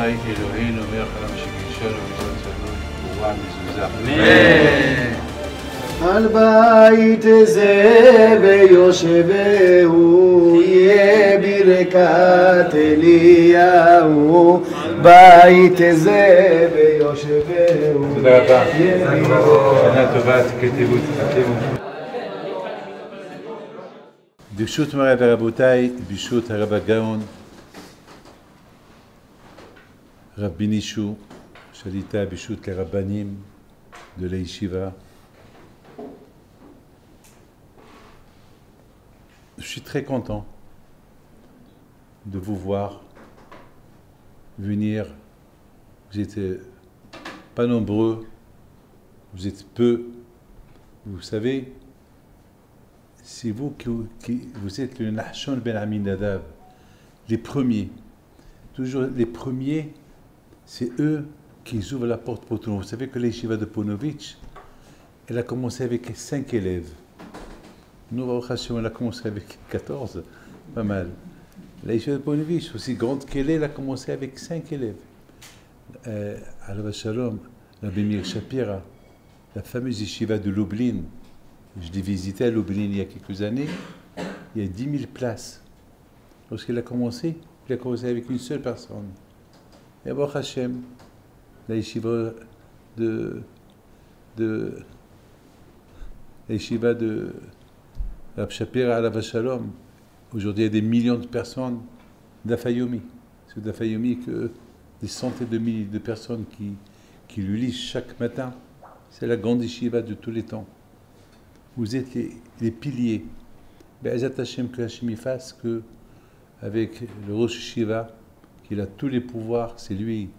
Adonai Eloheinu melech haolam shekiddshanu v'mitzvot tzedakot u'ra mezuzah. Amen. על בית זה ויושבהו יהיה ברכת אליהו בית זה ויושבהו תודה רבה. שנה טובה, תקטבו, תקטבו. ברשות מוריי ורבותיי, ברשות הרב הגאון, רב בינישו, שליטה ברשות לרבנים de l'Yeshiva. Je suis très content de vous voir venir. Vous êtes pas nombreux, vous êtes peu. Vous savez, c'est vous qui vous êtes le Nahshon Ben Aminadav, les premiers. Toujours les premiers, c'est eux qui ouvrent la porte pour tout le monde. Vous savez que l'Yeshiva de Ponovitch, elle a commencé avec 5 élèves. Nous, on a commencé avec 14, pas mal. La Yeshiva de Ponovitch, aussi grande qu'elle est, elle a commencé avec 5 élèves. Alav Shalom, Rabbi Meir Shapira, la fameuse Yeshiva de Lublin, je l'ai visité à Lublin il y a quelques années, il y a 10 000 places. Lorsqu'il a commencé avec une seule personne. Et Baruch Hashem, la Yeshiva de Rab Shapira Alav Shalom. Aujourd'hui, il y a des millions de personnes d'Afayomi. C'est d'Afayomi que des centaines de milliers de personnes qui lui lisent chaque matin. C'est la grande yeshiva de tous les temps. Vous êtes les piliers. Be'ezat Hashem, que Hashem y fasse que, avec le Rosh Yeshiva, qu'il a tous les pouvoirs, c'est lui,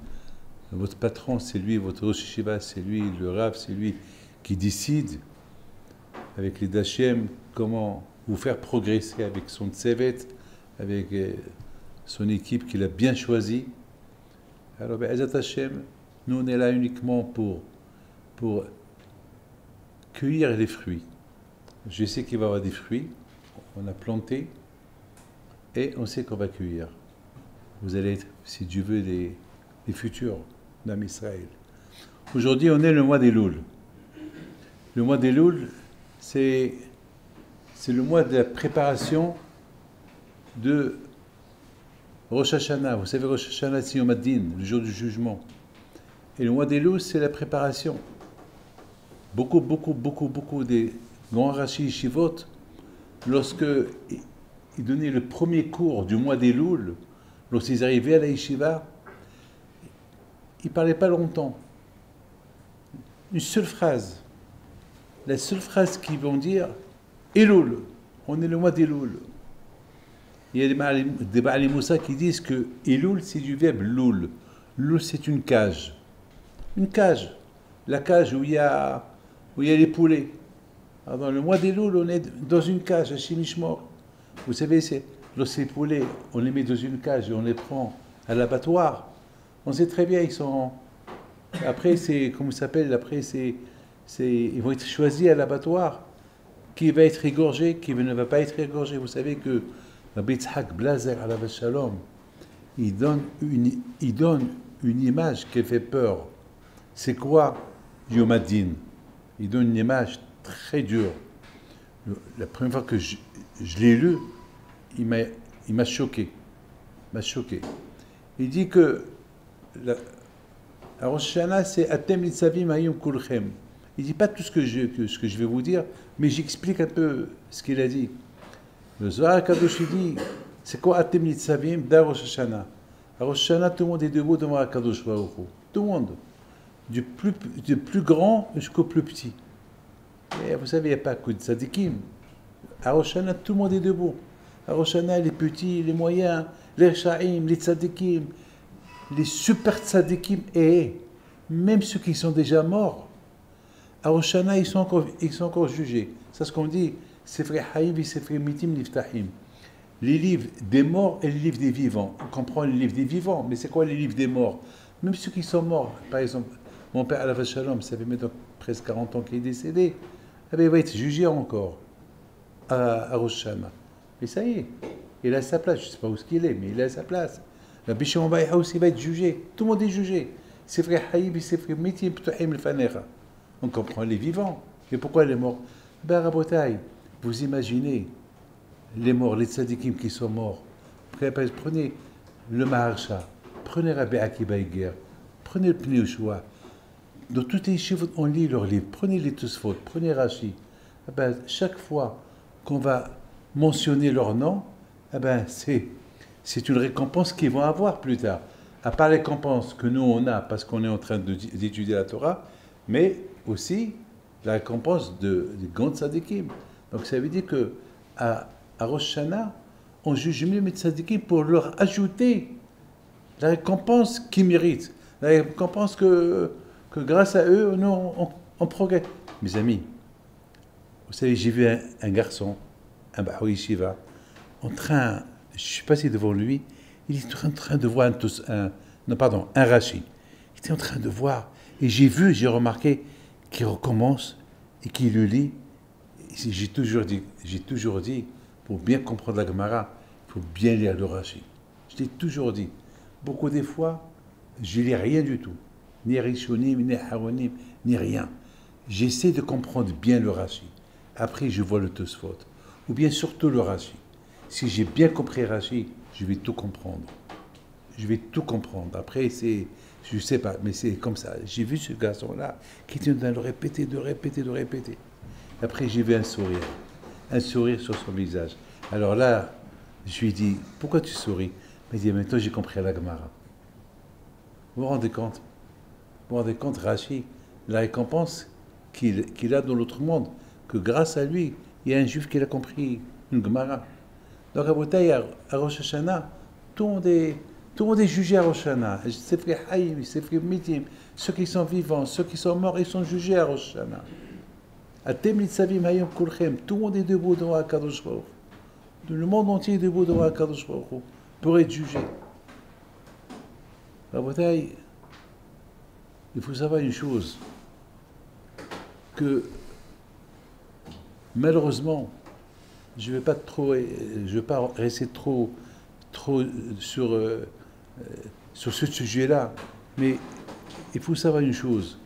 votre patron, c'est lui, votre Rosh Yeshiva, c'est lui, le Rav, c'est lui qui décide, avec les Dachem, comment vous faire progresser avec son Tsevet, avec son équipe qu'il a bien choisie. Alors, Be'ezat Hashem, nous on est là uniquement pour cueillir les fruits. Je sais qu'il va y avoir des fruits, on a planté, et on sait qu'on va cueillir. Vous allez être, si Dieu veut, les futurs d'Am Israël. Aujourd'hui, on est le mois des Loul. Le mois des Loul, c'est le mois de la préparation de Rosh Hashanah. Vous savez, Rosh Hashanah, c'est Yom Hadin, le jour du jugement. Et le mois des Loul, c'est la préparation. Beaucoup des grands Rashi Yeshivot, lorsque ils donnaient le premier cours du mois des Loul, lorsqu'ils arrivaient à la Yeshiva, ils ne parlaient pas longtemps. Une seule phrase. La seule phrase qu'ils vont dire, Elul, on est le mois d'Elul. Il y a des Ba'ali Moussa qui disent que Elul, c'est du verbe Lul. Lul, c'est une cage. Une cage. La cage où il y a les poulets. Alors dans le mois d'Elul, on est dans une cage, à Shemishmor. Vous savez, lorsque les poulets, on les met dans une cage et on les prend à l'abattoir, on sait très bien, ils sont... Après, c'est... Comment ça s'appelle? Après, ils vont être choisis à l'abattoir. Qui va être égorgé, qui ne va pas être égorgé. Vous savez que Rabbi Yitzhak Blazer Alav Shalom, il donne une image qui fait peur. C'est quoi Yom Hadin? Il donne une image très dure. La première fois que je l'ai lu, il m'a choqué. Il dit que la Rosh Hashanah, c'est Atem Nitzavim Hayom Kulchem. Il ne dit pas tout ce que je vais vous dire, mais j'explique un peu ce qu'il a dit. Le Zohar Kadosh dit, c'est quoi Atem Nitzavim da Rosh Hashanah? À Rosh Hashanah, tout le monde est debout devant Akadosh Baruch Hu. Tout le monde. Du plus grand jusqu'au plus petit. Et vous savez, il n'y a pas que de tzadikim. À Rosh Hashanah, tout le monde est debout. À Rosh Hashanah, les petits, les moyens, les sha'im, les tzadikim, les super tzadikim, et même ceux qui sont déjà morts, à Rosh Hashanah, ils sont encore jugés. C'est ce qu'on dit, Sefrei Haïm et Sefrei Mitim Niftahim. Les livres des morts et les livres des vivants. On comprend les livres des vivants, mais c'est quoi les livres des morts? Même ceux qui sont morts. Par exemple, mon père Alav Shalom, ça fait maintenant presque 40 ans qu'il est décédé, il va être jugé encore à Rosh Hashanah. Mais ça y est, il a sa place. Je ne sais pas où il est, mais il a sa place. Rabbi Shimon Bar Yochai aussi va être jugé. Tout le monde est jugé. C'est frère Haïb et c'est frère Mitim, Ptohim le Fanecha. On comprend les vivants. Et pourquoi les morts? Ben Rabotai, vous imaginez les morts, les tzadikim qui sont morts. Prenez le Maharsha, prenez Rabbi Akiba Iger, prenez le Pnei Yehoshua. Dans toutes les yeshivot, on lit leurs livres. Prenez les Tosfot, prenez Rashi. Eh ben, chaque fois qu'on va mentionner leur nom, eh ben, c'est une récompense qu'ils vont avoir plus tard. À part les récompenses que nous on a parce qu'on est en train d'étudier la Torah, mais aussi la récompense des grands tzadikim. Donc ça veut dire que à Rosh Hashanah, on juge mieux les tzadikim pour leur ajouter la récompense qu'ils méritent, la récompense que grâce à eux, nous, on progresse. Mes amis, vous savez, j'ai vu un garçon, un Bahoui Shiva, en train, je suis passé devant lui, il était en train de voir un Rashi. Il était en train de voir, et j'ai remarqué qu'il recommence et qu'il le lit. J'ai toujours dit, pour bien comprendre la Gemara, il faut bien lire le Rashi. Je l'ai toujours dit. Beaucoup des fois, je ne lis rien du tout. Ni Rishonim, ni Haronim, ni rien. J'essaie de comprendre bien le Rashi. Après, je vois le Tosfot. Ou bien surtout le Rashi. Si j'ai bien compris Rashi, je vais tout comprendre. Je vais tout comprendre. Après, je ne sais pas, mais c'est comme ça. J'ai vu ce garçon-là qui était en train de répéter. Après, j'ai vu un sourire sur son visage. Alors là, je lui ai dit, pourquoi tu souris? Il m'a dit, maintenant j'ai compris la Gemara. Vous vous rendez compte? Vous vous rendez compte, Rashi, la récompense qu'il a dans l'autre monde, que grâce à lui, il y a un juif qui a compris une Gemara. Donc à Botaï, à Rosh Hashanah, tout le monde est jugé à Rosh Hashanah. C'est frère Haïm, c'est frère Mitim, ceux qui sont vivants, ceux qui sont morts, ils sont jugés à Rosh Hashanah. Atem litzavim hayom kulchem, tout le monde est debout devant HaKadosh Baruch Hu. Le monde entier est debout devant HaKadosh Baruch Hu pour être jugé. À Botaï, il faut savoir une chose, que malheureusement, je ne vais pas rester trop sur ce sujet-là, mais il faut savoir une chose,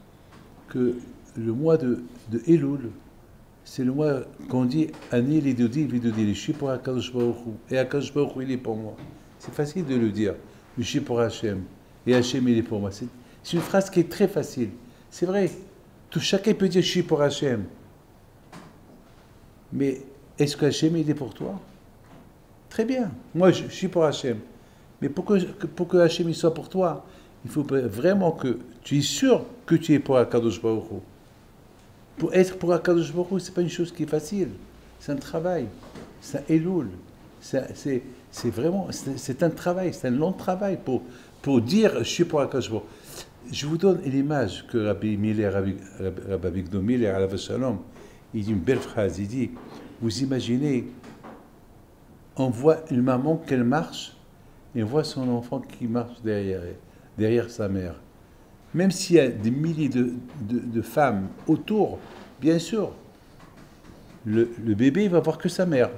que le mois de Elul, c'est le mois qu'on dit Ani Lidodi, je suis pour HaKadosh Baruch Hu, et HaKadosh Baruch Hu, il est pour moi. C'est facile de le dire, je suis pour Hachem, et Hachem, il est pour moi. C'est une phrase qui est très facile. C'est vrai, chacun peut dire je suis pour Hachem. Mais est-ce que Hachem, il est pour toi? Très bien, moi je suis pour Hachem. Mais pour que Hachem il soit pour toi, il faut vraiment que tu es sûr que tu es pour HaKadosh Baruch Hu. Pour être pour HaKadosh Baruch Hu, ce n'est pas une chose qui est facile. C'est un travail, c'est un Elul. C'est vraiment, c'est un travail, c'est un long travail pour dire je suis pour HaKadosh Baruch Hu. Je vous donne l'image que Rabbi Miller, Rabbi Avigdor Miller, alav shalom, il dit une belle phrase, il dit, vous imaginez, on voit une maman qu'elle marche, et on voit son enfant qui marche derrière sa mère. Même s'il y a des milliers de femmes autour, bien sûr, le bébé, il va voir que sa mère.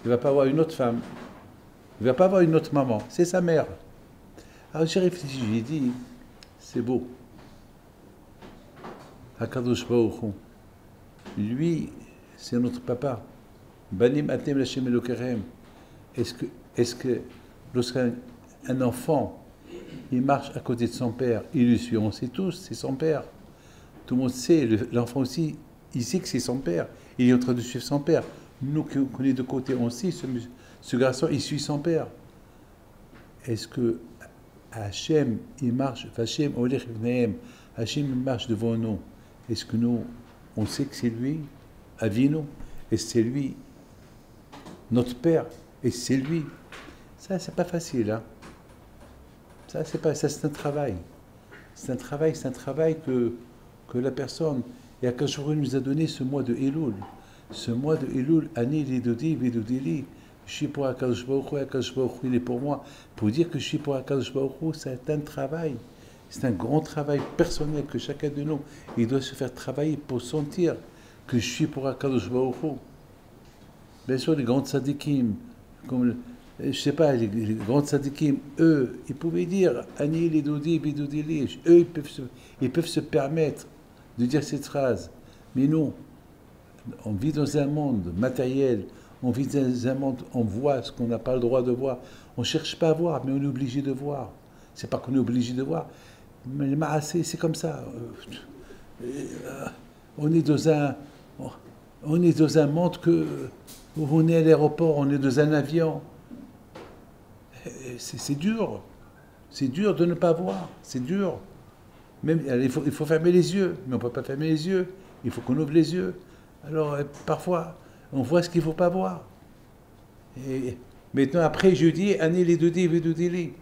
Il ne va pas avoir une autre femme. Il ne va pas avoir une autre maman. C'est sa mère. Alors j'ai réfléchi, j'ai dit, c'est beau. HaKadosh Baruch Hu, lui, c'est notre papa. Banim atem l'Hashem Elokerem. Est-ce que lorsqu'un enfant il marche à côté de son père, il le suit, on sait tous, c'est son père. Tout le monde sait, l'enfant aussi, il sait que c'est son père. Il est en train de suivre son père. Nous qui on est de côté, on sait, ce garçon, il suit son père. Est-ce que Hachem, il marche, Hachem, Olech Vnehem, Hachem, il marche devant nous. Est-ce que nous, on sait que c'est lui, Avinu, et c'est lui, notre père, et c'est lui. Ça, c'est pas facile, hein. Ça, c'est un travail. C'est un travail que la personne, et HaKadosh Baruch Hu nous a donné ce mois de Elul. Ce mois de Elul, Ani Lidodi, Vidodili, je suis pour HaKadosh Baruch Hu, HaKadosh Baruch Hu, il est pour moi. Pour dire que je suis pour HaKadosh Baruch Hu, c'est un travail. C'est un grand travail personnel que chacun de nous, il doit se faire travailler pour sentir que je suis pour HaKadosh Baruch Hu. Bien sûr, les grands tzadikim, comme je sais pas, les grands tzadikim, eux, ils pouvaient dire Ani les doudi, bidoudi li. Eux, ils peuvent se permettre de dire cette phrase. Mais nous, on vit dans un monde matériel, on vit dans un monde, on voit ce qu'on n'a pas le droit de voir. On ne cherche pas à voir, mais on est obligé de voir. C'est pas qu'on est obligé de voir, mais le ma'asé, c'est comme ça. On est dans un monde où on est à l'aéroport, on est dans un avion. C'est dur. C'est dur de ne pas voir. C'est dur. Même, il faut fermer les yeux, mais on ne peut pas fermer les yeux. Il faut qu'on ouvre les yeux. Alors, parfois, on voit ce qu'il ne faut pas voir. Et maintenant, après, je dis, Ani les doudi, vedudili.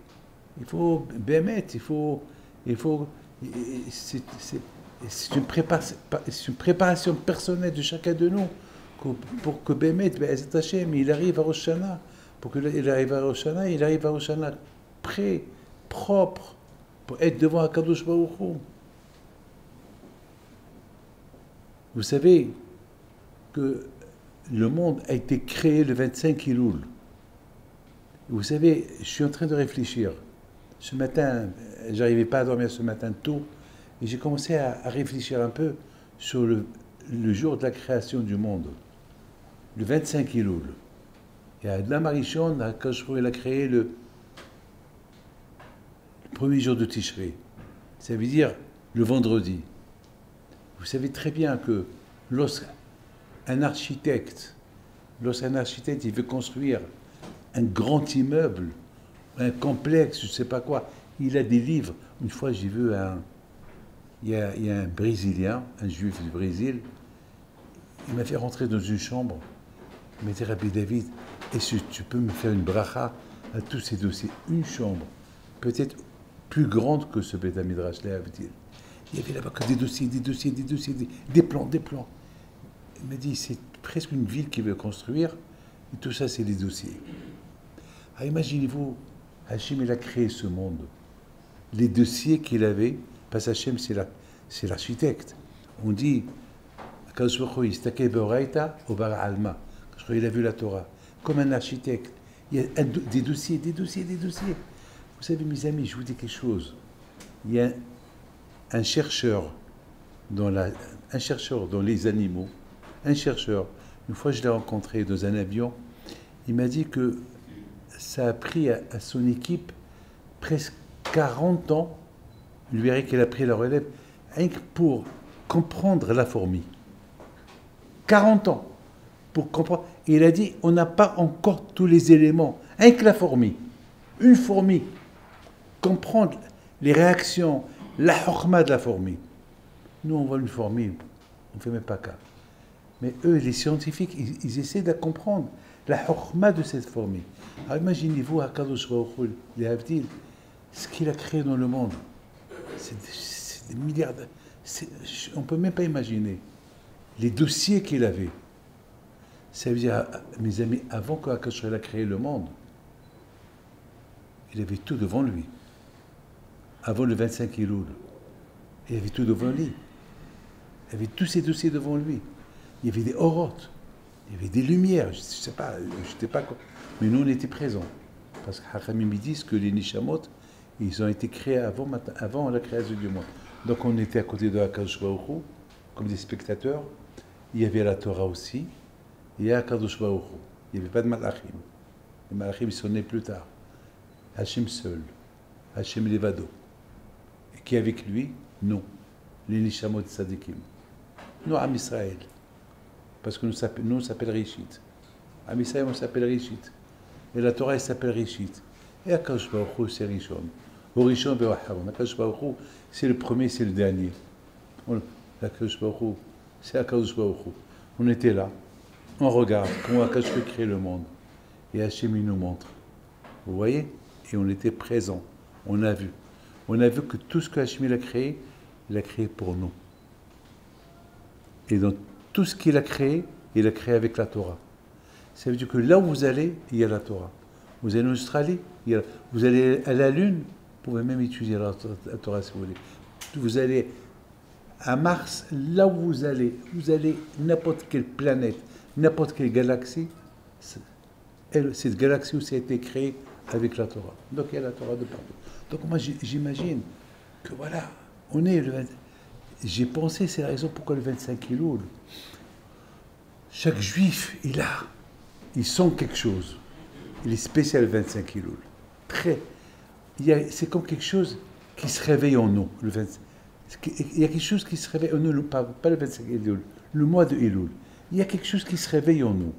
Il faut bémettre, c'est une préparation personnelle de chacun de nous pour que Bémet, il arrive à Rosh Hashanah. Pour qu'il arrive à Rosh Hashanah, il arrive à Rosh Hashanah prêt, propre, pour être devant Akadosh Baruch Hu. Vous savez que le monde a été créé le 25 Elul. Vous savez, je suis en train de réfléchir. Ce matin, j'arrivais pas à dormir ce matin tôt, et j'ai commencé à réfléchir un peu sur le jour de la création du monde, le 25 Elul. Et à Adlam Arishon, quand il a créé le premier jour de Tishrei, ça veut dire le vendredi. Vous savez très bien que lorsqu'un architecte il veut construire un grand immeuble, un complexe, je ne sais pas quoi, il a des livres. Une fois, j'ai vu il y a un Brésilien, un juif du Brésil, il m'a fait rentrer dans une chambre. Il m'a dit, Rabbi David, est-ce que tu peux me faire une bracha à tous ces dossiers? Une chambre, peut-être plus grande que ce Beth Midrash là, avait-il. Il y avait là-bas que des dossiers, des plans. Il m'a dit, c'est presque une ville qu'il veut construire, et tout ça, c'est des dossiers. Alors imaginez-vous, Hachem, il a créé ce monde. Les dossiers qu'il avait, parce que Hachem, c'est l'architecte. On dit, quand il a vu la Torah, comme un architecte. Il y a des dossiers. Vous savez, mes amis, je vous dis quelque chose. Il y a un chercheur dans les animaux, une fois je l'ai rencontré dans un avion, il m'a dit que ça a pris à son équipe presque 40 ans, lui verrez qu'il a pris la relève, rien que pour comprendre la fourmi. 40 ans pour comprendre. Et il a dit, on n'a pas encore tous les éléments, rien que la fourmi. Une fourmi, comprendre les réactions, la chorma de la fourmi. Nous, on voit une fourmi, on ne fait même pas cas. Mais eux, les scientifiques, ils essaient de comprendre la chorma de cette fourmi. Alors imaginez-vous, Akadosh Baruch Hu, les Havdil, ce qu'il a créé dans le monde. C'est des milliards on ne peut même pas imaginer les dossiers qu'il avait. Ça veut dire, mes amis, avant qu'Akadosh ait créé le monde, il avait tout devant lui. Avant le 25 Elul, il avait tout devant lui. Il avait tous ces dossiers devant lui. Il y avait des orotes, il y avait des lumières, je ne sais pas, mais nous on était présents. Parce que Hachamim disent que les Nishamot, ils ont été créés avant la création du monde. Donc on était à côté de Akadosh Baruch Hu, comme des spectateurs. Il y avait la Torah aussi, et il y a Akadosh Baruch Hu. Il n'y avait pas de Malachim. Les Malachim ils sont nés plus tard. Hachem seul, Hachem Levado. Et qui avec lui? Non. Les Nishamot Tzadikim. Nous, Am Israël. Parce que nous, on s'appelle Rishit. Am Israël, on s'appelle Rishit. Et la Torah, elle s'appelle Rishit. Et Akadosh Baruch Hu, c'est Rishon. Au Rishon ve'Aharon. Akadosh Baruch Hu, c'est le premier, c'est le dernier. Akadosh Baruch Hu, c'est Akadosh Baruch Hu. On était là. On regarde comment Akadosh Baruch Hu crée le monde. Et Hachem, il nous montre. Vous voyez? Et on était présents. On a vu. On a vu que tout ce que Hachem a créé, il a créé pour nous. Et dans tout ce qu'il a créé avec la Torah. Ça veut dire que là où vous allez, il y a la Torah. Vous allez en Australie, vous allez à la Lune, vous pouvez même étudier la Torah si vous voulez. Vous allez à Mars, là où vous allez n'importe quelle planète, n'importe quelle galaxie, cette galaxie aussi a été créée avec la Torah. Donc il y a la Torah de partout. Donc moi j'imagine que voilà, on est le 20... J'ai pensé, c'est la raison pourquoi le 25 Elul, chaque juif, il sent quelque chose. Il est spécial le 25 Elul. C'est comme quelque chose qui se réveille en nous. Il y a quelque chose qui se réveille en nous, pas le 25 Elul, le mois de Elul. Il y a quelque chose qui se réveille en nous.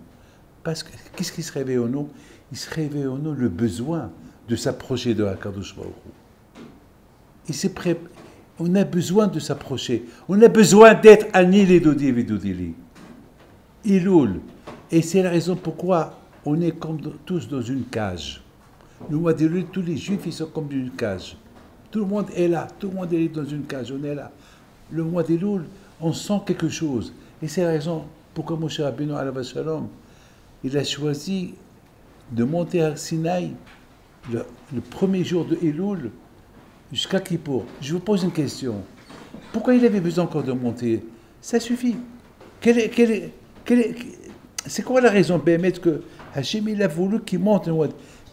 Parce que, qu'est-ce qui se réveille en nous? Il se réveille en nous le besoin de s'approcher de Hakadosh Baruch Hu. On a besoin de s'approcher. On a besoin d'être Ani Ledodi et Vedodili. Elul. Et c'est la raison pourquoi on est comme tous dans une cage. Le mois d'Elul, tous les juifs, ils sont comme dans une cage. Tout le monde est là. Tout le monde est dans une cage. On est là. Le mois d'Elul, on sent quelque chose. Et c'est la raison pourquoi Moshe Rabbeinu alav shalom, il a choisi de monter à Sinaï le premier jour de Elul jusqu'à Kippour. Je vous pose une question. Pourquoi il avait besoin encore de monter? Ça suffit. C'est quoi la raison, Bémet, que Hachem il a voulu qu'il monte le mois?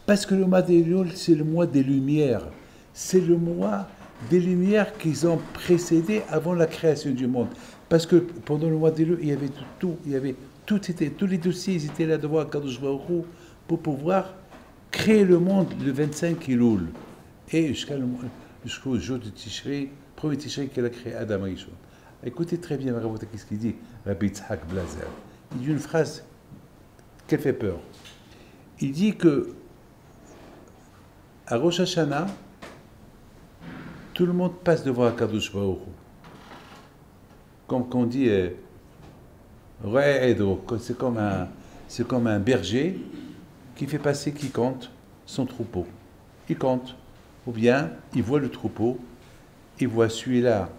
Parce que le mois d'Elul, c'est le mois des Lumières. C'est le mois des Lumières qu'ils ont précédé avant la création du monde. Parce que pendant le mois d'Elul, il y avait tout. Tous les dossiers, ils étaient là devant Kadosh Baruch Hu pour pouvoir créer le monde le 25 Elul. Et jusqu'au jour de Tishri, premier Tishri qu'il a créé Adam Rishon. Écoutez très bien, qu'est-ce qu'il dit, Rabbi Yitzhak Blazer. Il dit une phrase qui fait peur. Il dit que à Rosh Hashanah, tout le monde passe devant Hakadosh Baruch Hu. Comme qu'on dit, c'est comme un berger qui fait passer quiconque son troupeau. Il compte. Ou bien, il voit le troupeau, il voit celui-là,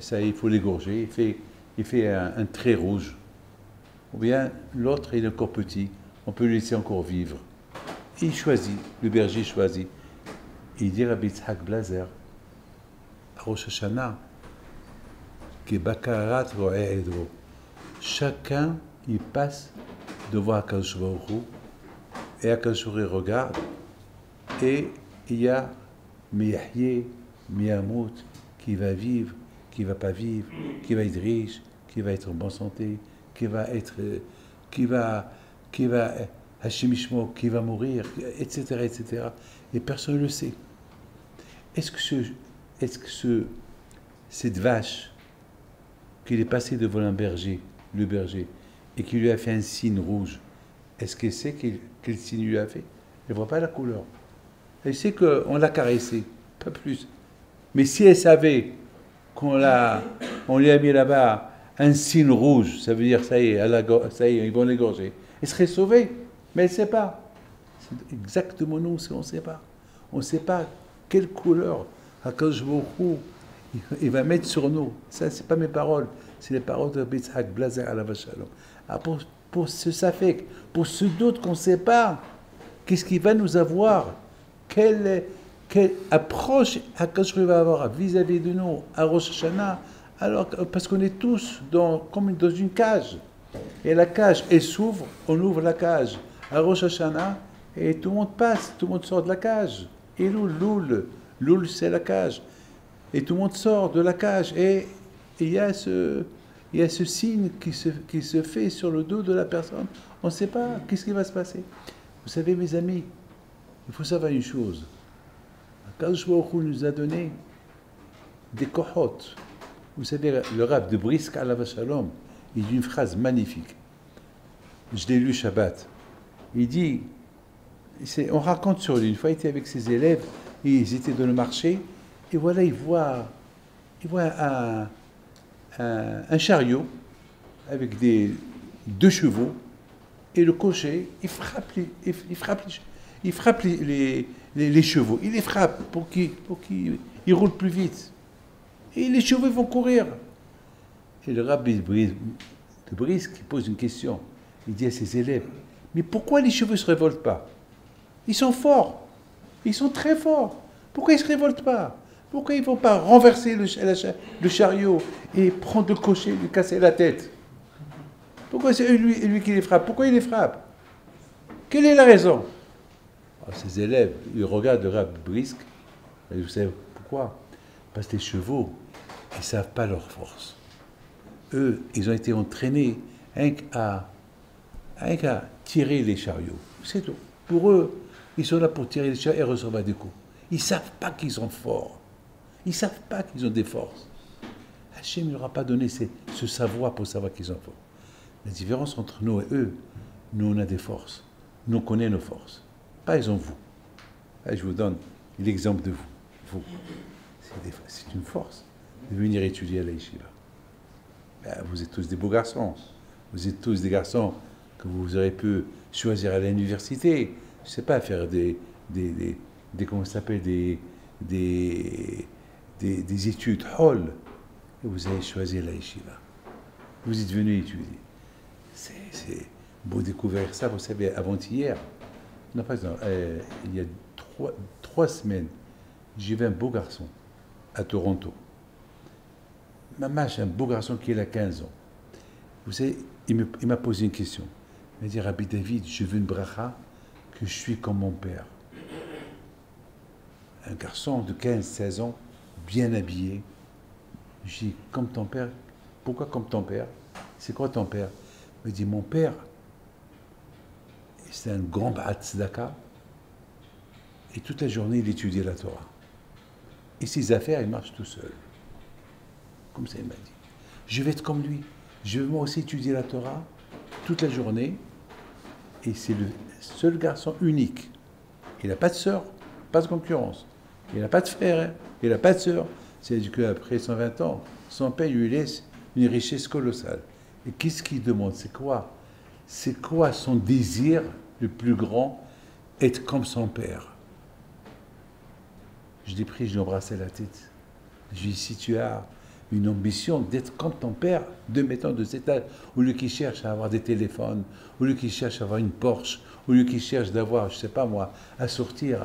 ça il faut l'égorger, il fait un trait rouge. Ou bien, l'autre, il est encore petit, on peut le laisser encore vivre. Et il choisit, le berger choisit. Et il dit Rabbi Yitzhak Blazer, à Rosh Hashanah, chacun, il passe devant Hakadosh Baruch Hu, et Hakadosh Baruch Hu regarde, et il y a Miyahye, Miyamout, qui va vivre, qui ne va pas vivre, qui va être riche, qui va être en bonne santé, qui va Hashemishmo, qui va mourir, etc., etc. Et personne ne le sait. Est-ce que cette vache qu'il est passé devant le berger, et qui lui a fait un signe rouge, est-ce qu'elle sait quel signe lui a fait? Elle ne voit pas la couleur. Elle sait qu'on l'a caressé, pas plus. Mais si elle savait qu'on lui a mis là-bas un signe rouge, ça veut dire ça y est, ils vont l'égorger. Elle serait sauvée, mais elle ne sait pas. C'est exactement nous, on ne sait pas. On ne sait pas quelle couleur Hakadosh Baruch Hu il va mettre sur nous. Ça, ce n'est pas mes paroles, c'est les paroles de Yitzhak Blazer alav shalom. Pour ce safek, pour ce doute qu'on ne sait pas, qu'est-ce qu'il va nous avoir? Quelle approche Hakadosh Baruch Hu va avoir vis-à-vis de nous à Rosh Hashanah? Alors, parce qu'on est tous comme dans une cage. Et la cage, elle s'ouvre, on ouvre la cage. À Rosh Hashanah, et tout le monde passe, tout le monde sort de la cage. Et Loul, c'est la cage. Et tout le monde sort de la cage. Et il y a ce signe qui se fait sur le dos de la personne. On ne sait pas qu'est-ce qui va se passer. Vous savez, mes amis, il faut savoir une chose. Hakadosh Baruch Hu nous a donné des kohot. Vous savez, le Rav de Brisk alav shalom, il dit une phrase magnifique. Je l'ai lu Shabbat. Il dit, on raconte sur lui, une fois il était avec ses élèves, ils étaient dans le marché, et voilà, il voit un chariot avec deux chevaux, et le cocher, il frappe les chevaux, il les frappe pour qu'ils roulent plus vite. Et les chevaux vont courir. Et le rabbi de Brisk pose une question. Il dit à ses élèves, mais pourquoi les chevaux ne se révoltent pas? Ils sont forts. Ils sont très forts. Pourquoi ils ne se révoltent pas? Pourquoi ils ne vont pas renverser le chariot et prendre le cocher et lui casser la tête? Pourquoi c'est lui qui les frappe? Pourquoi il les frappe? Quelle est la raison? Alors, ses élèves, ils regardent le Rav Brisk, et vous savez pourquoi? Parce que les chevaux, ils ne savent pas leur force. Eux, ils ont été entraînés rien qu'à tirer les chariots. C'est tout. Pour eux, ils sont là pour tirer les chariots et recevoir des coups. Ils ne savent pas qu'ils sont forts. Ils ne savent pas qu'ils ont des forces. Hachem ne leur a pas donné ce savoir pour savoir qu'ils sont forts. La différence entre nous et eux, nous on a des forces. Nous on connaît nos forces. Par exemple vous. Là, je vous donne l'exemple de vous. Vous. C'est une force de venir étudier à la yeshiva. Ben, vous êtes tous des beaux garçons. Vous êtes tous des garçons que vous aurez pu choisir à l'université. Je ne sais pas, faire comment ça s'appelle, des études hall. Et vous avez choisi la yeshiva. Vous êtes venu étudier. C'est beau découvrir ça, vous savez, avant-hier. Non, par exemple, il y a trois semaines, j'ai vu un beau garçon à Toronto. Un beau garçon qui a 15 ans. Vous savez, il m'a posé une question. Il m'a dit, Rabbi David, je veux une bracha que je suis comme mon père. Un garçon de 15-16 ans, bien habillé. Je dis, comme ton père. Pourquoi comme ton père? C'est quoi ton père? Il me dit, mon père, c'est un grand Ba'at Tzedaka. Et toute la journée, il étudiait la Torah. Et ses affaires, il marche tout seul. Comme ça, il m'a dit. Je vais être comme lui. Je veux moi aussi étudier la Torah toute la journée. Et c'est le seul garçon unique. Il n'a pas de sœur, pas de concurrence. Il n'a pas de frère, il n'a pas de sœur. C'est-à-dire qu'après 120 ans, son père lui laisse une richesse colossale. Et qu'est-ce qu'il demande? C'est quoi? C'est quoi son désir le plus grand? Être comme son père. Je l'ai pris, je l'ai embrassé la tête. Je lui ai dit, si tu as une ambition d'être comme ton père, mettons de cet âge, au lieu qu'il cherche à avoir des téléphones, au lieu qu'il cherche à avoir une Porsche, au lieu qu'il cherche d'avoir, je ne sais pas moi, à sortir,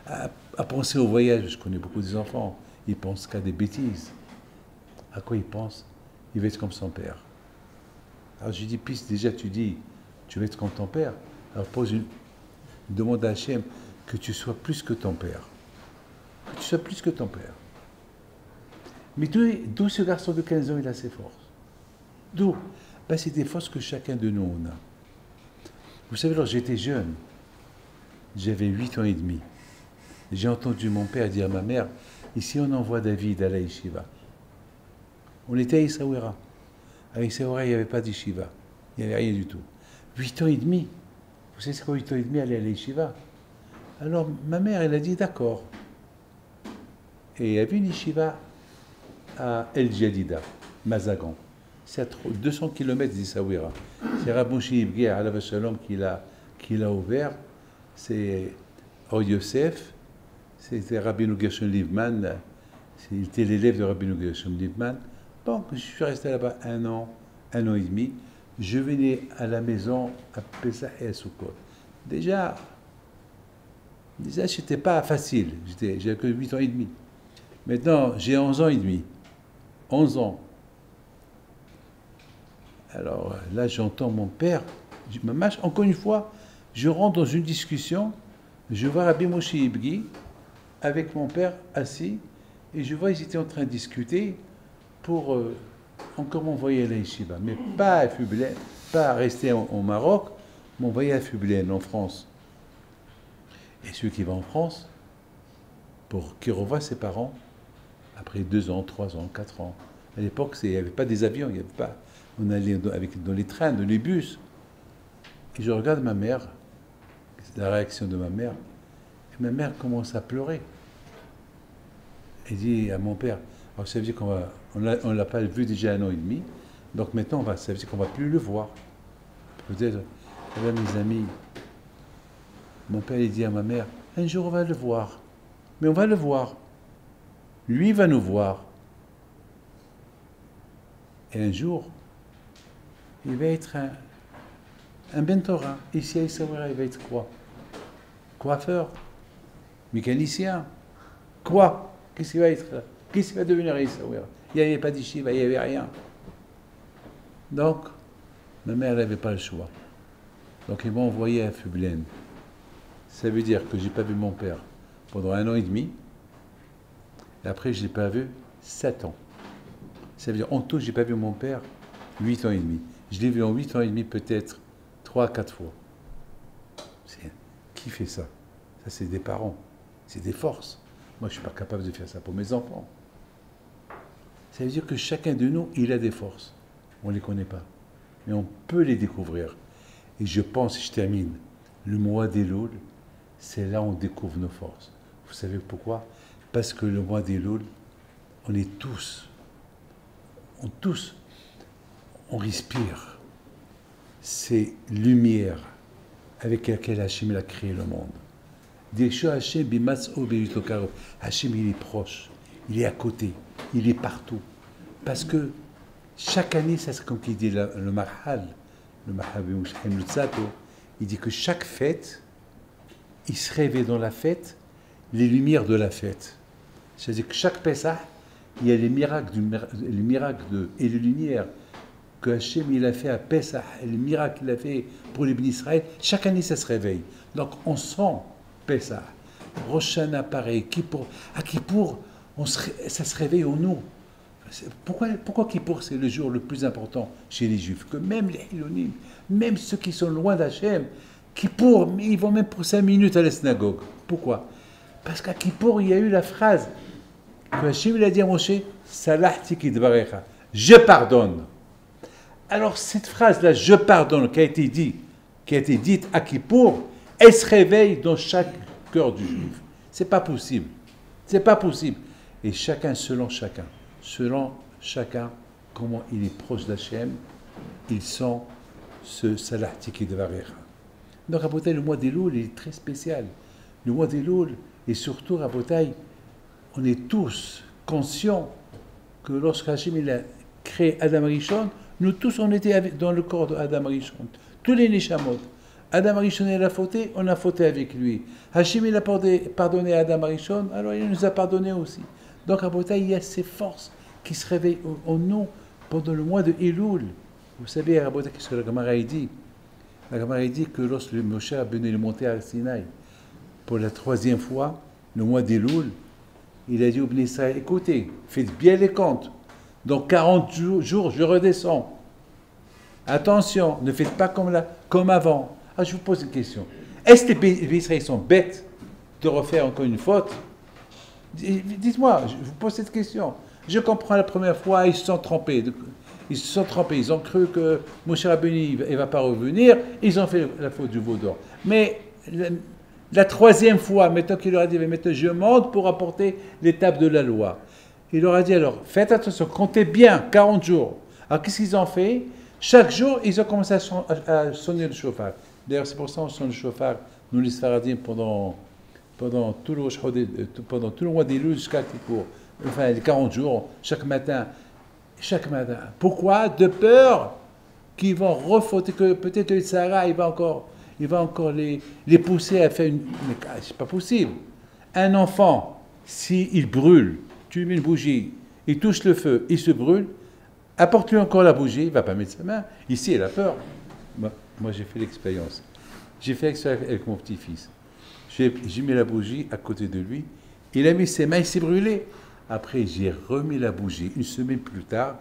à penser au voyage. Je connais beaucoup des enfants, ils pensent qu'à des bêtises. À quoi ils pensent? Il va être comme son père. Alors je lui dis, puis déjà tu dis, tu vas être comme ton père, alors demande à Hachem que tu sois plus que ton père. Que tu sois plus que ton père. Mais d'où ce garçon de 15 ans, il a ses forces? D'où? Ben, c'est des forces que chacun de nous on a. Vous savez, lorsque j'étais jeune, j'avais 8 ans et demi. J'ai entendu mon père dire à ma mère, ici on envoie David à la yeshiva. On était à Essaouira. À Essaouira, il n'y avait pas d'yeshiva. Il n'y avait rien du tout. 8 ans et demi. Vous savez c'est quoi 8 ans et demi aller à la yeshiva? Alors ma mère, elle a dit d'accord. Et il y avait une yeshiva à El Jadida, Mazagan. C'est à 200 km d'Essaouira. C'est Rav Moshe Ibghi, alav shalom, qui l'a ouvert. C'est Or Yosef. C'était Rabbeinu Gershon Livman. Il était l'élève de Rabbeinu Gershon Livman. Donc, je suis resté là-bas un an et demi. Je venais à la maison à Pessah et à Sukkot. Déjà, c'était pas facile. J'avais que 8 ans et demi. Maintenant, j'ai 11 ans et demi. 11 ans. Alors là, j'entends mon père. Encore une fois, je rentre dans une discussion. Je vois Rabbi Moshe Ibghi avec mon père assis. Et je vois qu'ils étaient en train de discuter pour encore m'envoyer à la yeshiva. Mais pas à Fublen, pas à rester au Maroc, m'envoyer à Fublen, en France. Et celui qui va en France, pour qu'il revoie ses parents, après 2 ans, 3 ans, 4 ans. À l'époque, il n'y avait pas des avions, il n'y avait pas. On allait dans les trains, dans les bus. Et je regarde ma mère, c'est la réaction de ma mère, et ma mère commence à pleurer. Elle dit à mon père, alors ça veut dire qu'on ne l'a pas vu déjà 1 an et demi, donc maintenant ça veut dire qu'on ne va plus le voir. Peut-être, eh bien, mes amis, mon père il dit à ma mère, un jour on va le voir, mais on va le voir. Lui va nous voir. Et un jour, il va être un bentora. Ici à Essaouira, il va être quoi? Coiffeur? Mécanicien? Quoi? Qu'est-ce qu'il va être là? Qu'est-ce qu'il va devenir à Essaouira? Il n'y avait pas d'yeshiva, il n'y avait rien. Donc, ma mère n'avait pas le choix. Donc ils m'ont envoyé à Fublen. Ça veut dire que je n'ai pas vu mon père pendant 1 an et demi. Et après, je ne l'ai pas vu 7 ans. Ça veut dire, en tout, je n'ai pas vu mon père 8 ans et demi. Je l'ai vu en 8 ans et demi, peut-être 3 à 4 fois. Qui fait ça? Ça, c'est des parents. C'est des forces. Moi, je ne suis pas capable de faire ça pour mes enfants. Ça veut dire que chacun de nous, il a des forces. On ne les connaît pas. Mais on peut les découvrir. Et je pense, je termine, le mois d'Elul, c'est là où on découvre nos forces. Vous savez pourquoi? Parce que le mois d'Elul, on est tous, on respire ces lumières avec lesquelles Hachem a créé le monde. Hachem, il est proche, il est à côté, il est partout. Parce que chaque année, ça c'est comme qui dit le Mahal, il dit que chaque fête, il se réveille dans la fête, les lumières de la fête. C'est-à-dire que chaque Pessah, il y a les miracles, et les lumières que Hachem il a fait à Pessah, et les miracles qu'il a fait pour les bénis Israël, chaque année ça se réveille. Donc on sent Pessah, Rosh Hashanah pareil, Kippour. À Kippour, ça se réveille en nous. Pourquoi Kippour c'est le jour le plus important chez les Juifs? Que même les Hilonim, même ceux qui sont loin d'Hachem, Kippour, mais ils vont même pour 5 minutes à la synagogue. Pourquoi? Parce qu'à Kippour, il y a eu la phrase que Hachem a dit à Moshe, Salahti kidvarecha, je pardonne. Alors cette phrase-là, je pardonne, qui a été dite à Kippour, elle se réveille dans chaque cœur du Juif. C'est pas possible. C'est pas possible. Et chacun, selon chacun, comment il est proche d'Hachem, ils sont ce Salahti kidvarecha. Donc, Rabotai, le mois d'Elul, il est très spécial. Le mois d'Elul, et surtout, Rabotai, on est tous conscients que lorsque Hachem il a créé Adam Rishon, nous tous, on était dans le corps d'Adam Rishon. Tous les Neshamot. Adam Rishon, il a fauté, on a fauté avec lui. Hachem, il a pardonné à Adam Rishon, alors il nous a pardonné aussi. Donc, Rabotai, il y a ces forces qui se réveillent en nous pendant le mois de Elul. Vous savez, Rabotai, qu'est-ce que la Gemara dit? La Gemara dit que lorsque le Moshe a venu monter à Sinaï, pour la 3e fois, le mois d'Elul, il a dit au Bnei Israël, écoutez, faites bien les comptes. Dans 40 jours, je redescends. Attention, ne faites pas comme avant. Ah, je vous pose une question. Est-ce que les Israéliens sont bêtes de refaire encore une faute? Dites-moi, je vous pose cette question. Je comprends la première fois, ils se sont trompés. Ils ont cru que Moshe Rabbeinu ne va pas revenir. Ils ont fait la faute du veau d'or. Mais la 3e fois, maintenant qu'il leur a dit, maintenant je monte pour apporter l'étape de la loi. Il leur a dit alors, faites attention, comptez bien, 40 jours. Alors qu'est-ce qu'ils ont fait? Chaque jour, ils ont commencé à sonner le chauffard. D'ailleurs, c'est pour ça qu'on sonne le chauffard, nous les Sfaradim, pendant tout le mois d'Elul jusqu'à Kippour. Enfin, les 40 jours, chaque matin. Pourquoi? De peur qu'ils vont refauter, que peut-être le Sahara, il va encore les pousser à faire une... Mais c'est pas possible. Un enfant, s'il brûle, tu lui mets une bougie, il touche le feu, il se brûle, apporte-lui encore la bougie, il ne va pas mettre sa main. Ici, il a peur. Moi j'ai fait l'expérience. J'ai fait l'expérience avec mon petit-fils. J'ai mis la bougie à côté de lui, il a mis ses mains, il s'est brûlé. Après, j'ai remis la bougie. Une semaine plus tard,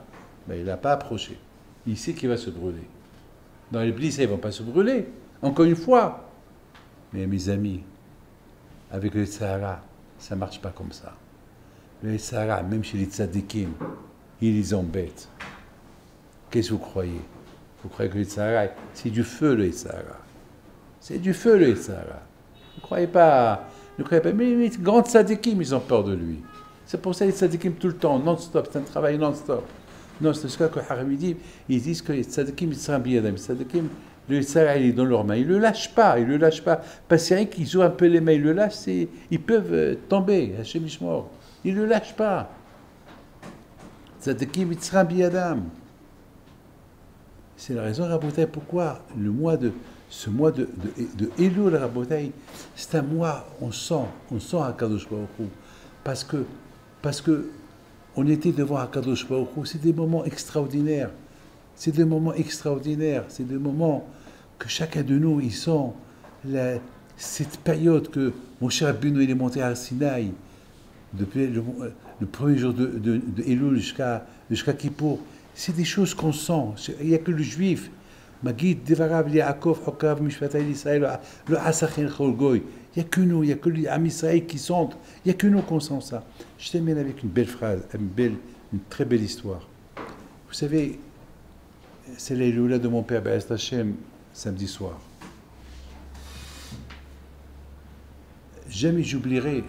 il n'a pas approché. Il sait qu'il va se brûler. Dans les blissés, ils ne vont pas se brûler. Encore une fois. Mais mes amis, avec le Sahara, ça ne marche pas comme ça. Le Sahara, même chez les tzadikim, ils les embêtent. Qu'est-ce que vous croyez? Vous croyez que le Sahara, c'est du feu, le Sahara. C'est du feu, le Sahara. Ne croyez pas. Mais les grands tzadikim, ils ont peur de lui. C'est pour ça les tzadikim tout le temps, non-stop, c'est un travail non-stop. Non, c'est ce que Haram dit, ils disent que les tzadikim, ils sont bien. Les tzadikim, le Sahara, il est dans leurs mains. Ils ne le lâchent pas, Parce que c'est rien qu'ils jouent un peu les mains, ils le lâchent, ils peuvent tomber, Hachem Ishmor. Ils ne le lâchent pas. Tzadikim, ils sont bien. C'est la raison, Rabotai, pourquoi ce mois de Elul, Rabotai, c'est un mois, on sent HaKadosh Baruch Hu. Parce que on était devant HaKadosh Baruch Hu, c'est des moments extraordinaires. C'est des moments que chacun de nous, ils sont cette période que mon cher Rabbeinu il est monté à Sinaï, depuis le premier jour de Elul jusqu'à Kippour, c'est des choses qu'on sent. Il n'y a que le juif. Magid, Devarav, Yaakov, Okav, Mishpatay, Israël, le Asachin, Cholgoy. Il n'y a que nous, il n'y a que les Am Israël qui sentent. Il n'y a que nous qu'on sent ça. Je termine avec une belle phrase, une très belle histoire. Vous savez, c'est l'Eloula de mon père Be'ez Hashem, samedi soir. Jamais j'oublierai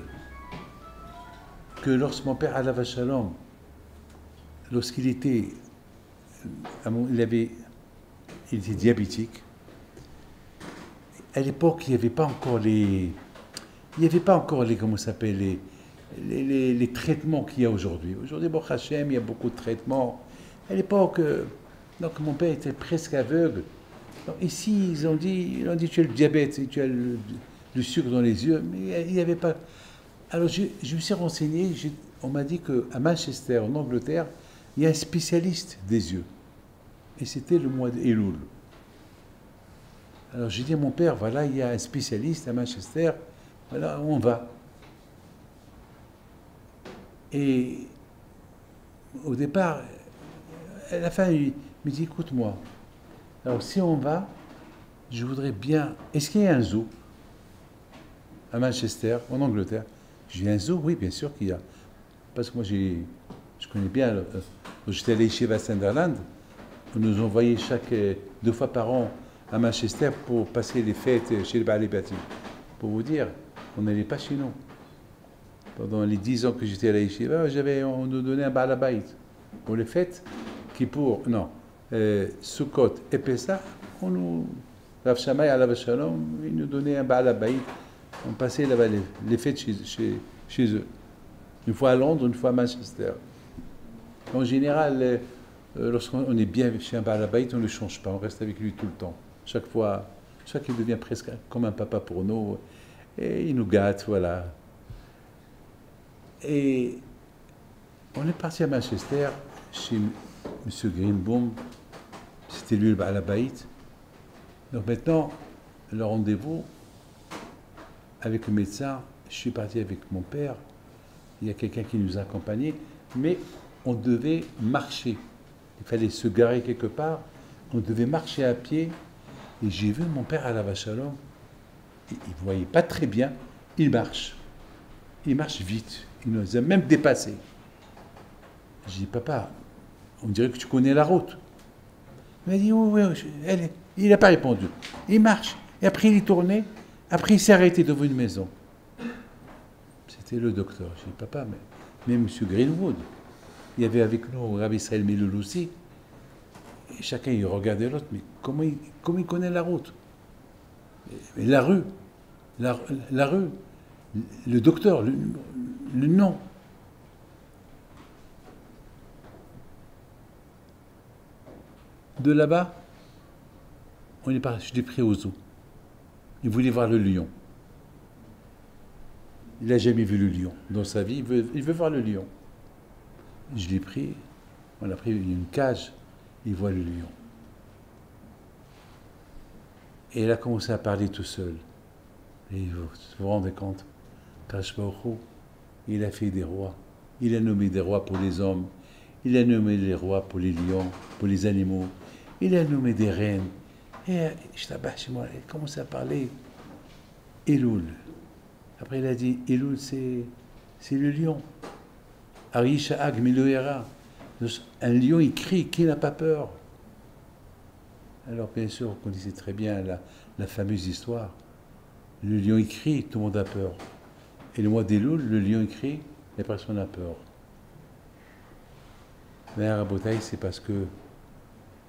que lorsque mon père Alav Shalom, lorsqu'il était, il était diabétique, à l'époque il n'y avait pas encore comment ça s'appelle, les traitements qu'il y a aujourd'hui. Aujourd'hui, bon Hachem, il y a beaucoup de traitements. À l'époque, donc mon père était presque aveugle. Donc, ici, ils ont dit tu as le diabète, tu as le sucre dans les yeux, mais il n'y avait pas. Alors je me suis renseigné, on m'a dit qu'à Manchester, en Angleterre, il y a un spécialiste des yeux. Et c'était le mois d'Elul. Alors j'ai dit à mon père, voilà, il y a un spécialiste à Manchester, voilà, on va. Et au départ, à la fin, il me dit, écoute-moi, alors si on va, je voudrais bien... Est-ce qu'il y a un zoo à Manchester, en Angleterre? J'ai un zoo, oui, bien sûr qu'il y a. Parce que moi, je connais bien, j'étais allé chez Sunderland, on nous envoyait 2 fois par an à Manchester pour passer les fêtes chez le Baal Bati. Pour vous dire, on n'allait pas chez nous. Pendant les 10 ans que j'étais à la Yeshiva, on nous donnait un Baal Bait. Pour les fêtes, Sukkot et Pessah, Rav Shammai Alav Shalom, il nous donnait un Baal Bait. On passait là-bas les fêtes chez eux. Une fois à Londres, une fois à Manchester. En général, lorsqu'on est bien chez un Baal Bait, on ne le change pas, on reste avec lui tout le temps. Chaque fois il devient presque comme un papa pour nous. Et il nous gâte, voilà. Et on est parti à Manchester, chez M. Greenbaum. C'était lui le Baal Bait. Donc maintenant, le rendez-vous avec le médecin, je suis parti avec mon père. Il y a quelqu'un qui nous a accompagnés, mais on devait marcher. Il fallait se garer quelque part. On devait marcher à pied. Et j'ai vu mon père Alav Shalom. Il ne voyait pas très bien. Il marche. Il marche vite. Il nous a même dépassés. J'ai dit, papa, on dirait que tu connais la route. Il m'a dit, oui, il n'a pas répondu. Il marche. Et après, il est tourné. Après, il s'est arrêté devant une maison. C'était le docteur. J'ai dit, papa, mais M. Greenwood, il y avait avec nous Rabbi Israël Milul aussi. Et chacun, il regardait l'autre, mais comment il connaît la route? Et la rue, le docteur, le nom. De là-bas, je l'ai pris au zoo. Il voulait voir le lion. Il n'a jamais vu le lion dans sa vie. Il veut voir le lion. Je l'ai pris. On a pris une cage. Il voit le lion. Et il a commencé à parler tout seul. Et vous vous rendez compte, Kadosh Baruch Hu, il a fait des rois. Il a nommé des rois pour les hommes. Il a nommé des rois pour les lions, pour les animaux. Il a nommé des reines. Et je t'abats chez moi, il commence à parler. Elul. Après, il a dit, Elul, c'est le lion. Arisha Ag Miloera. Un lion, il crie, qui n'a pas peur? Alors, bien sûr, vous connaissez très bien la fameuse histoire. Le lion, il crie, tout le monde a peur. Et le mois d'Elul, le lion, il crie, et personne n'a peur. Mais à Rabotaï, c'est parce que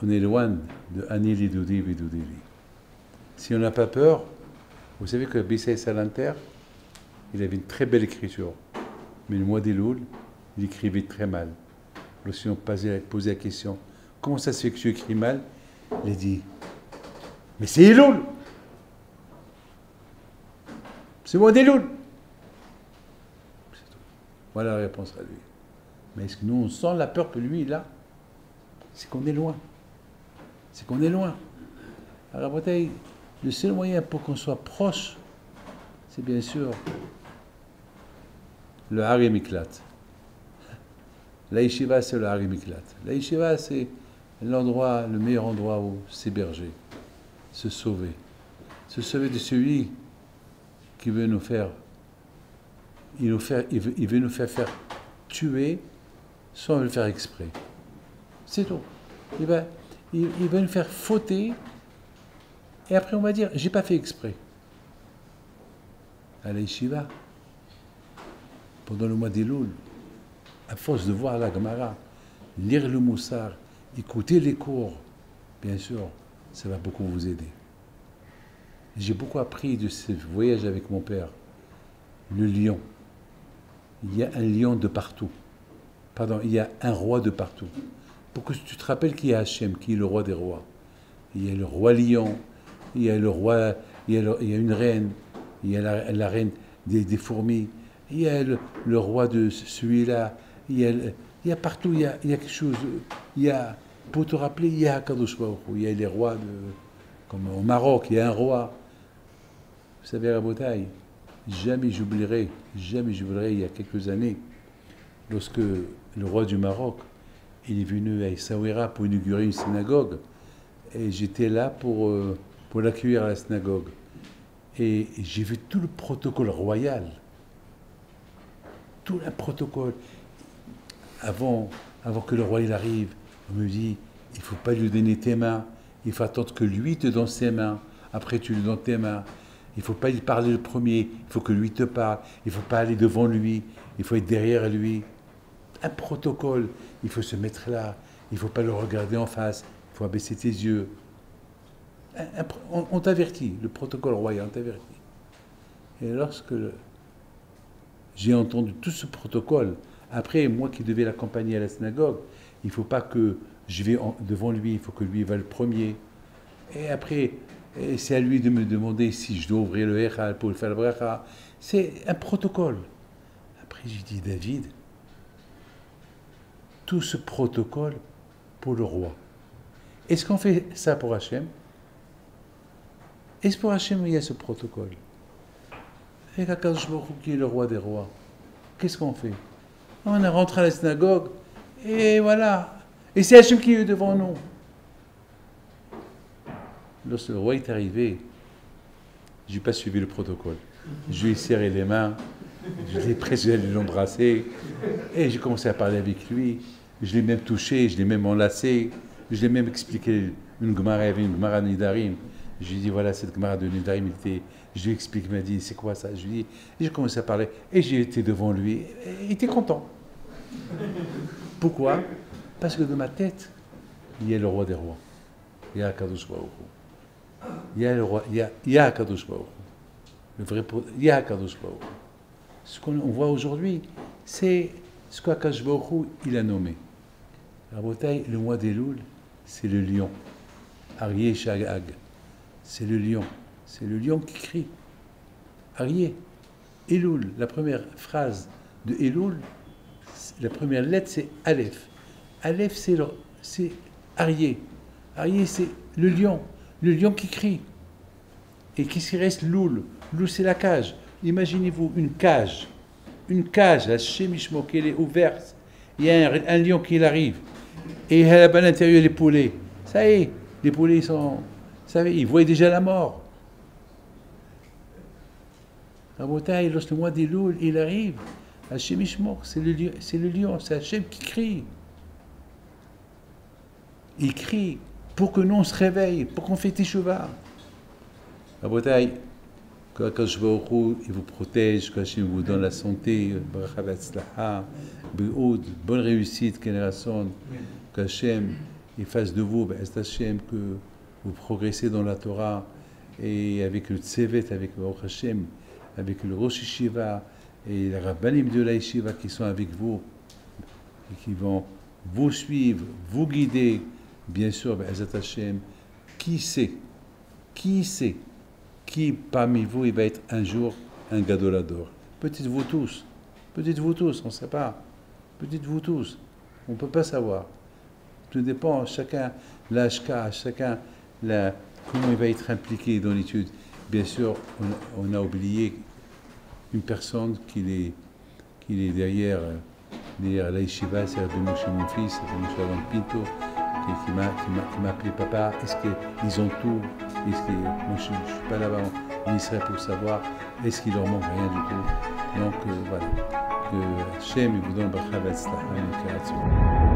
on est loin de Anili Doudi Vidoudili. Si on n'a pas peur, vous savez que Bissay Salanter, il avait une très belle écriture. Mais le mois d'Elul, il écrivait très mal. Lorsqu'on posait la question, comment ça se fait que tu écris mal? Il a dit, mais c'est Elul! C'est le mois d'Elul! Voilà la réponse à lui. Mais est-ce que nous, on sent la peur que lui, il a? C'est qu'on est loin. C'est qu'on est loin. Alors, le seul moyen pour qu'on soit proche, c'est bien sûr le Hari Miklat. La yeshiva, c'est le Hari Miklat. La yeshiva, c'est l'endroit, le meilleur endroit où s'héberger, se sauver. Se sauver de celui qui veut nous faire, il veut nous faire tuer sans le faire exprès. C'est tout. Il va nous faire fauter et après on va dire, j'ai pas fait exprès. À la yeshiva, pendant le mois d'Elul, à force de voir la Gemara, lire le Moussar, écouter les cours, bien sûr, ça va beaucoup vous aider. J'ai beaucoup appris de ce voyage avec mon père. Le lion. Il y a un lion de partout. Pardon, il y a un roi de partout. Pour que tu te rappelles qu'il y a Hachem, qui est le roi des rois. Il y a le roi lion, il y a le roi, il y a une reine, il y a la reine des fourmis, il y a le roi de celui-là, il y a partout, il y a quelque chose. Il y a, pour te rappeler, il y a Kadosh Baruch Hu, il y a les rois, comme au Maroc, il y a un roi. Vous savez, Rabotai, jamais j'oublierai, il y a quelques années, lorsque le roi du Maroc, il est venu à Essaouira pour inaugurer une synagogue, et j'étais là pour l'accueillir à la synagogue. Et j'ai vu tout le protocole royal, tout le protocole. Avant que le roi il arrive, on me dit, il ne faut pas lui donner tes mains, il faut attendre que lui te donne ses mains, après tu lui donnes tes mains. Il ne faut pas lui parler le premier, il faut que lui te parle, il ne faut pas aller devant lui, il faut être derrière lui. Un protocole, il faut se mettre là, il ne faut pas le regarder en face, il faut abaisser tes yeux. On t'avertit, le protocole royal, on t'avertit. Et lorsque j'ai entendu tout ce protocole, après, moi qui devais l'accompagner à la synagogue, il ne faut pas que je vais devant lui, il faut que lui va le premier. Et après, c'est à lui de me demander si je dois ouvrir le Echal pour faire le bracha. C'est un protocole. Après, j'ai dit, David, tout ce protocole pour le roi. Est-ce qu'on fait ça pour Hachem? Est-ce pour Hachem il y a ce protocole? Avec Akadosh Baruch Hu qui est le roi des rois, qu'est-ce qu'on fait? On est rentré à la synagogue et voilà. Et c'est Hachem qui est devant nous. Lorsque le roi est arrivé, je n'ai pas suivi le protocole. Je lui ai serré les mains, je l'ai presque l'embrasser, et j'ai commencé à parler avec lui. Je l'ai même touché, je l'ai même enlacé, je l'ai même expliqué une Gemara, il y avait une Gemara Nidarim. Je lui ai dit, voilà, cette Gemara de Nidarim, je lui ai expliqué, il m'a dit, c'est quoi ça? Je lui ai dit, et j'ai commencé à parler, et j'ai été devant lui, et il était content. Pourquoi? Parce que dans ma tête, il y a le roi des rois. Il y a Kadosh Baruch Hu. Il y a le roi, il y a Kadosh Baruch Hu. Le vrai, il y a Kadosh Baruch Hu. Ce qu'on voit aujourd'hui, c'est ce qu'Akadosh Baruch Hu, il a nommé. Rabotai, le mois d'Elul, c'est le lion. Aryeh Shagag. C'est le lion. C'est le lion qui crie. Aryeh. Elul, la première phrase de Elul, la première lettre, c'est Aleph. Aleph, c'est Aryeh. Aryeh, c'est le lion qui crie. Et qui s'y reste Loul. Loul, c'est la cage. Imaginez-vous une cage, la Shemishmo, qui est ouverte. Il y a un lion qui arrive. Et là-bas à l'intérieur, les poulets. Ça y est, les poulets, ils savez, ils voient déjà la mort. Rabotai, lorsque le mois des Loul, il arrive, Hachem Ishmor, c'est le lion, c'est Hachem qui crie. Il crie pour que nous on se réveille, pour qu'on fait Teshuvah. Rabotai, que Akadosh Baruch Hu, il vous protège, que Hachem vous donne la santé, bracha v'atzlacha, be'oud, bonne réussite, génération, que Hachem, il fasse de vous, Hachem, que vous progressez dans la Torah, et avec le Tsevet, avec le Baruch Hachem, avec le Rosh Yeshiva, et les Rabbanim de la Yeshiva qui sont avec vous, et qui vont vous suivre, vous guider, bien sûr, Be'ezat Hachem, qui sait, qui parmi vous il va être un jour un Gadolador? Peut-être vous tous, on ne sait pas, peut-être vous tous, on ne peut pas savoir. Tout dépend, chacun l'ashka, chacun comment il va être impliqué dans l'étude. Bien sûr, on a oublié une personne qui est derrière la yeshiva, c'est Rabbi Moshe, mon fils, Rabbi Moshe Aron Pinto, qui m'a appelé papa. Est-ce qu'ils ont tout? Moi, je ne suis pas là-bas en Israël pour savoir, est-ce qu'il leur manque rien du tout? Donc voilà, que Hachem vous donne bracha v'atzlacha.